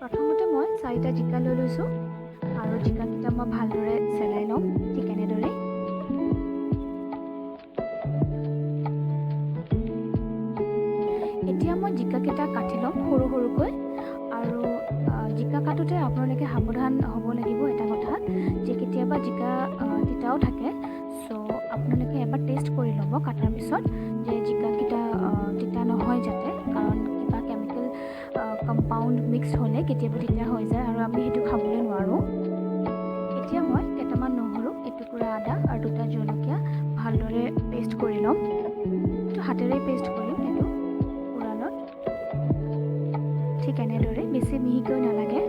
প্ৰথমতে মই 4টা জিকা লৈ লৈছোঁ আৰু জিকাকেইটা মই ভালদৰে চেলাই ল'ম ঠিক এনেদৰে। এতিয়া মই জিকাকেইটা কাটি ল'ম সৰু সৰুকৈ আৰু জিকা কাটোতে আপোনালোকে সাৱধান হ'ব লাগিব এটা কথা যে কেতিয়াবা জিকা তিতাও থাকে। চ' আপোনালোকে এবাৰ টেষ্ট কৰি ল'ব কাটাৰ পিছত যে জিকাকেইটা তিতা নহয় যাতে, কাৰণ কিবা কেমিকেল কম্পাউণ্ড মিক্স হ'লে কেতিয়াবা তিতা হৈ যায় আৰু আমি সেইটো খাবলৈ নোৱাৰোঁ। এতিয়া মই কেইটামান নহৰু, এটুকুৰা আদা আৰু 2টা জলকীয়া ভালদৰে পেষ্ট কৰি ল'ম। এইটো হাতেৰে পেষ্ট কৰিম এইটো পুৰাণত ঠিক এনেদৰে, বেছি মিহিকৈ নালাগে।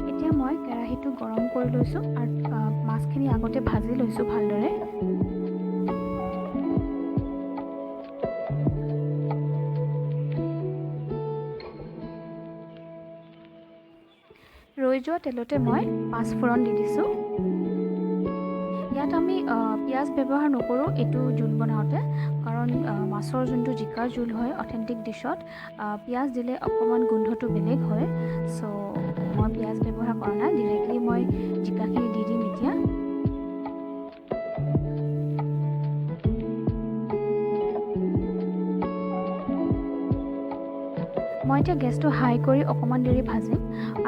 এতিয়া মই কেৰাহীটো গৰম কৰি লৈছোঁ আৰু মাছখিনি আগতে ভাজি লৈছোঁ ভালদৰে। ৰৈ যোৱা তেলতে মই 5 ফোৰণ দি দিছোঁ। ইয়াত আমি পিঁয়াজ ব্যৱহাৰ নকৰোঁ এইটো জোল বনাওঁতে, কাৰণ মাছৰ যোনটো জিকাৰ জোল হয় অথেণ্টিক ডিছত পিঁয়াজ দিলে অকণমান গোন্ধটো বেলেগ হয়। চ' মই পিঁয়াজ ব্যৱহাৰ কৰা নাই, ডিৰেক্টলি মই জিকাখিনি দি দিম এতিয়া। মই এতিয়া গেছটো হাই কৰি অকণমান দেৰি ভাজিম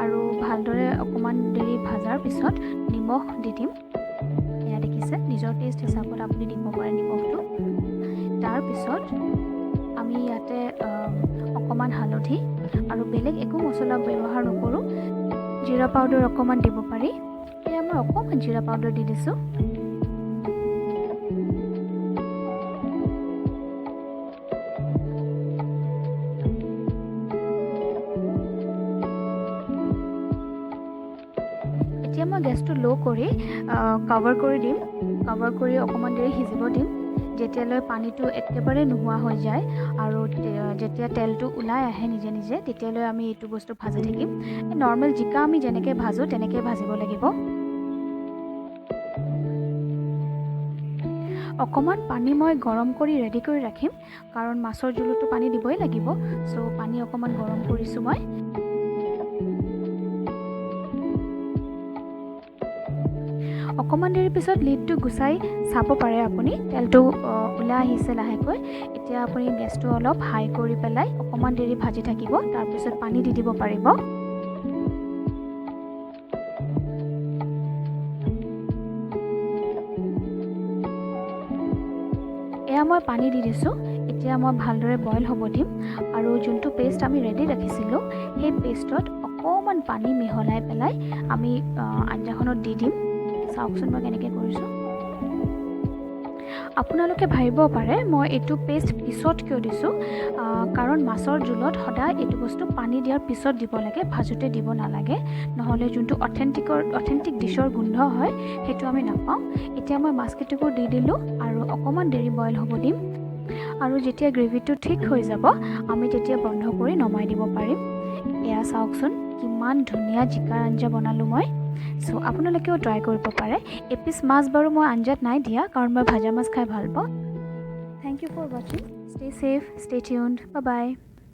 আৰু ভালদৰে অকণমান দেৰি ভাজাৰ পিছত নিমখ দি দিম। এয়া দেখিছে, নিজৰ টেষ্ট হিচাপত আপুনি দিব পাৰে নিমখটো। তাৰপিছত আমি ইয়াতে অকণমান হালধি আৰু বেলেগ একো মছলা ব্যৱহাৰ নকৰোঁ। জিৰা পাউডাৰ অকণমান দিব পাৰি। এয়া মই অকণমান জিৰা পাউডাৰ দি দিছোঁ। এতিয়া মই গেছটো ল' কৰি কভাৰ কৰি দিম। কভাৰ কৰি অকণমান দেৰি সিজিব দিম, যেতিয়ালৈ পানীটো একেবাৰে নোহোৱা হৈ যায় আৰু যেতিয়া তেলটো ওলাই আহে নিজে নিজে, তেতিয়ালৈ আমি এইটো বস্তু ভাজি থাকিম। নৰ্মেল জিকা আমি যেনেকৈ ভাজোঁ তেনেকৈ ভাজিব লাগিব। অকণমান পানী মই গৰম কৰি ৰেডি কৰি ৰাখিম, কাৰণ মাছৰ জোলতো পানী দিবই লাগিব। চ' পানী অকণমান গৰম কৰিছোঁ মই। অকণমান দেৰি পিছত লিডটো গুচাই চাব পাৰে আপুনি, তেলটো ওলাই আহিছে লাহেকৈ। এতিয়া আপুনি গেছটো অলপ হাই কৰি পেলাই অকণমান দেৰি ভাজি থাকিব, তাৰপিছত পানী দি দিব পাৰিব। এয়া মই পানী দি দিছোঁ। এতিয়া মই ভালদৰে বইল হ'ব দিম আৰু যোনটো পেষ্ট আমি ৰেডি ৰাখিছিলোঁ সেই পেষ্টত অকণমান পানী মিহলাই পেলাই আমি আঞ্জাখনত দি দিম। চাওকচোন মই কেনেকৈ কৰিছোঁ। আপোনালোকে ভাবিব পাৰে মই এইটো পেষ্ট পিছত কিয় দিছোঁ, কাৰণ মাছৰ জোলত সদায় এইটো বস্তু পানী দিয়াৰ পিছত দিব লাগে, ভাজোতে দিব নালাগে। নহ'লে যোনটো অথেণ্টিক ডিছৰ গোন্ধ হয় সেইটো আমি নাপাওঁ। এতিয়া মই মাছকেইটুকুৰ দি দিলোঁ আৰু অকণমান দেৰি বইল হ'ব দিম। আৰু যেতিয়া গ্ৰেভিটো ঠিক হৈ যাব আমি তেতিয়া বন্ধ কৰি নমাই দিব পাৰিম। এয়া চাওকচোন কিমান ধুনীয়া জিকাৰ আঞ্জা বনালোঁ মই। চ' আপোনালোকেও ট্ৰাই কৰিব পাৰে। এপিচ মাছ বাৰু মই আঞ্জাত নাই দিয়া, কাৰণ মই ভাজা মাছ খাই ভাল পাওঁ। থেংক ইউ ফৰ ৱাচিং। Stay safe, stay tuned, bye বাই।